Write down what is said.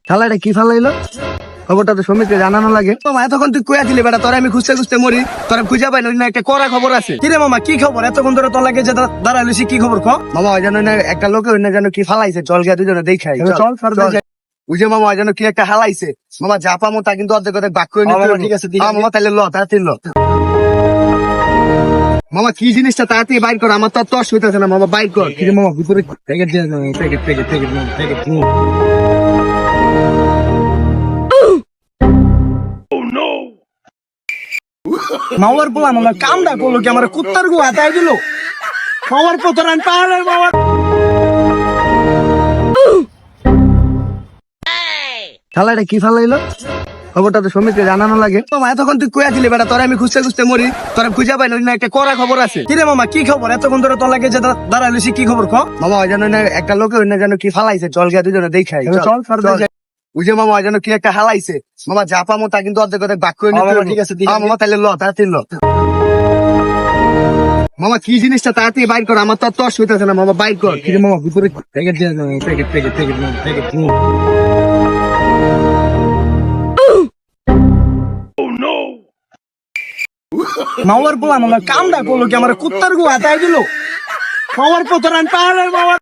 শালাটা কি ফালাইলো? খবরটা তো সমিতকে জানানো লাগে। মামা এতক্ষণ তুই কইয়া দিলি বেটা, তোরা আমি খুঁজতে খুঁজতে মরি, তোরা খুঁজে পাই না। একটা কড়া খবর আছে। কিরে মামা কি খবর? এতক্ষণ ধরে তোর লাগে যে দাঁড়াইলি, কি খবর ক? মামা ওই জন্য একটা লোকে ওই যেন কি ফালাইছে, চল গিয়া দুজনে দেখাই। চল ওই যে মামা ওই জন্য কি একটা হালাইছে। মামা যা পামো তা কিন্তু অর্ধেক অর্ধেক বাক করে নিতে। ঠিক আছে মামা, তাহলে ল তাড়াতাড়ি ল। মামা কি জিনিসটা তাড়াতাড়ি বাইর কর, আমার তো আর তর্স হইতেছে না। মামা বাইর কর। কিরে মামা ভিতরে প্যাকেট দিয়ে প্যাকেট মাওয়ার পোলা মামা কামটা করলো কি, আমার কুত্তার গু হাতায় দিল। খাওয়ার পথর আমি পাহাড়ের মামা। শালাটা কি ফালাইলো? খবরটা তো সমিতকে জানানো লাগে। মামা এতক্ষণ তুই কইয়া দিলি বেটা, তোরা আমি খুঁজতে খুঁজতে মরি, তোরা খুঁজে পাই না। একটা কড়া খবর আছে। কিরে মামা কি খবর? এতক্ষণ ধরে তোর লাগে যে দাঁড়াইলি, কি খবর ক? মামা ওই জন্য একটা লোকে ওই যেন কি ফালাইছে, চল গিয়া দুজনে দেখাই। চল ওই যে মামা ওই জন্য কি একটা হালাইছে। মামা যা পামো তা কিন্তু অর্ধেক অর্ধেক বাক করে নিতে। ঠিক আছে মামা, তাহলে ল তাড়াতাড়ি ল। মামা কি জিনিসটা তাড়াতাড়ি বাইর কর, আমার তো আর তর্স হইতেছে না। মামা বাইর কর। কিরে মামা ভিতরে প্যাকেট দিয়ে প্যাকেট মাওয়ার পোলা মামা কামটা করলো কি, আমার কুত্তার গু হাতায় দিল। খাওয়ার পথর আমি পাহাড়ের মামা।